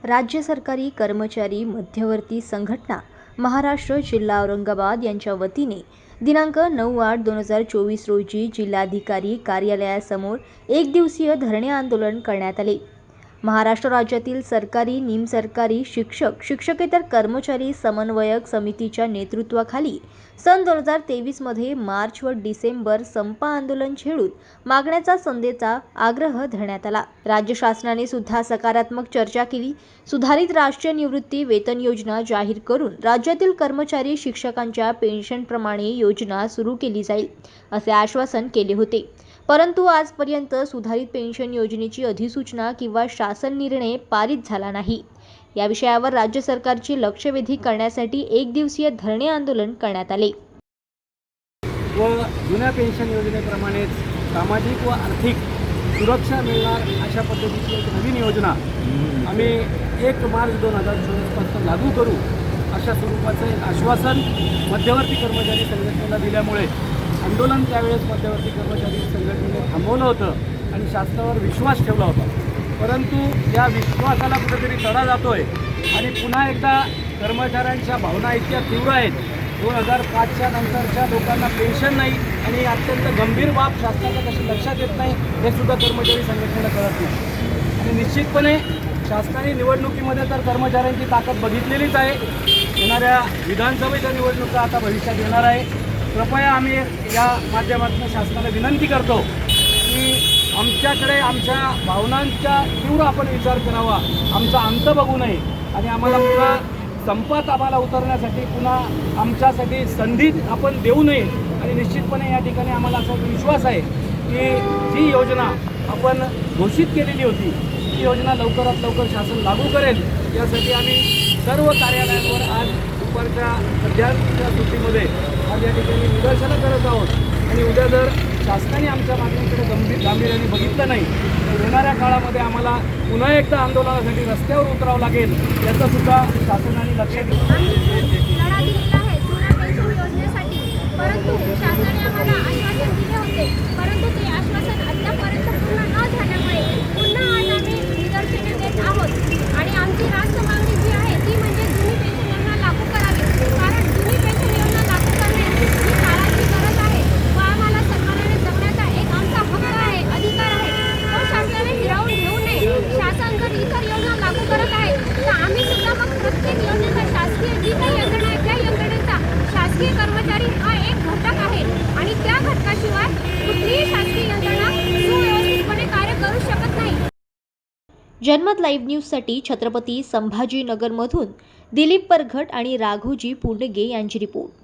राज्य सरकारी कर्मचारी मध्यवर्ती संघटना महाराष्ट्र जिल्हा औरंगाबाद यांच्या वतीने दिनांक 9/8/2024 रोजी जिल्हाधिकारी कार्यालयासमोर एक दिवसीय धरणे आंदोलन करण्यात आले। महाराष्ट्र राज्यातील सरकारी, निमसरकारी, शिक्षक, शिक्षकेतर कर्मचारी समन्वयक समितीच्या नेतृत्वाखाली सन 2023 मध्ये मार्च व डिसेंबर संप आंदोलन छेडून मागण्याचा संदेचा आग्रह धरण्यात आला। राज्य शासनाने सुद्धा सकारात्मक चर्चा केली। सुधारित राष्ट्रीय निवृत्ती वेतन योजना जाहीर करून राज्यातील कर्मचारी शिक्षकांच्या पेन्शनप्रमाणे योजना सुरू केली जाईल असे आश्वासन केले होते। परंतु आजपर्यंत सुधारित पेन्शन योजनेची अधिसूचना किंवा शासन निर्णय पारित झाला नाही। या विषयावर राज्य सरकारची लक्षवेधी करण्यासाठी एक दिवसीय धरणे आंदोलन करण्यात आले। व जुन्या पेन्शन योजनेप्रमाणेच सामाजिक व आर्थिक सुरक्षा मिळणार अशा पद्धतीची एक नवीन योजना आम्ही 1 मार्च 2024 पासून लागू करू अशा स्वरूपाचं एक आश्वासन मध्यवर्ती कर्मचारी संघटनेला दिल्यामुळे आंदोलन त्यावेळेस मध्यवर्ती कर्मचारी संघटनेने थांबवलं होतं आणि शासनावर विश्वास ठेवला होता। परंतु या विश्वासाला कुठेतरी तडा जातोय आणि पुन्हा एकदा कर्मचाऱ्यांच्या भावना इतक्या तीव्र आहेत। 2005च्या नंतरच्या लोकांना पेन्शन नाही आणि अत्यंत गंभीर बाब शासनाच्या कशी लक्षात येत नाही हे सुद्धा कर्मचारी संघटनेला कळत नाही। आणि निश्चितपणे शासनाने निवडणुकीमध्ये तर कर्मचाऱ्यांची ताकद बघितलेलीच आहे। येणाऱ्या विधानसभेच्या निवडणुका आता भविष्यात येणार आहे। कृपया आम्ही या माध्यमातून शासनाला विनंती करतो की आमच्याकडे आमच्या भावनांचा तीव्र आपण विचार करावा, आमचा अंत बघू नये आणि आम्हाला पुन्हा संपात आम्हाला उतरण्यासाठी पुन्हा आमच्यासाठी संधी आपण देऊ नये। आणि निश्चितपणे या ठिकाणी आम्हाला असा विश्वास आहे की जी योजना आपण घोषित केलेली होती ती योजना लवकरात लवकर शासन लागू करेल। यासाठी आम्ही सर्व कार्यालयांवर आज दुपारच्या मध्याच्या सुट्टीमध्ये आज या ठिकाणी निदर्शनं करत आहोत आणि उद्या जर शासनाने आमच्या मागणीकडे गांभीर्याने बघितलं नाही तर येणाऱ्या काळामध्ये आम्हाला पुन्हा एकदा आंदोलनासाठी रस्त्यावर उतरावं लागेल याचं सुद्धा शासनाने लक्षात परंतु शासनाने आम्हाला आश्वासन दिले होते, परंतु ते आश्वासन अद्यापर्यंत पूर्ण न झाल्यामुळे पुन्हा आज आम्ही निदर्शने देत आहोत। आणि आमची रास्त मागणी जी आहे ती म्हणजे जुनी पेन्शन योजना लागू करावी, कारण जुनी पेन्शन योजना लागू करणे ही काळाची गरज आहे व आम्हाला सन्मानाने जगण्याचा एक आमचा हक्क आहे, अधिकार आहे। तो शासनाने हिरावून घेऊ नये। शासन जर इतर योजना लागू करत आहे तर आम्ही सुद्धा मग प्रत्येक योजनेचा शासकीय जी काही यंत्रणा आहे त्या यंत्रणेचा शासकीय कर्मचारी हा एक घटक आहे आणि त्या घटकाशिवाय कुठलीही शासकीय यंत्रणा सुव्यवस्थितपणे कार्य करू शकत नाही। जनमत लाईव्ह न्यूजसाठी छत्रपती संभाजीनगरमधून दिलीप परघट आणि राघोजी पुंडगे यांची रिपोर्ट।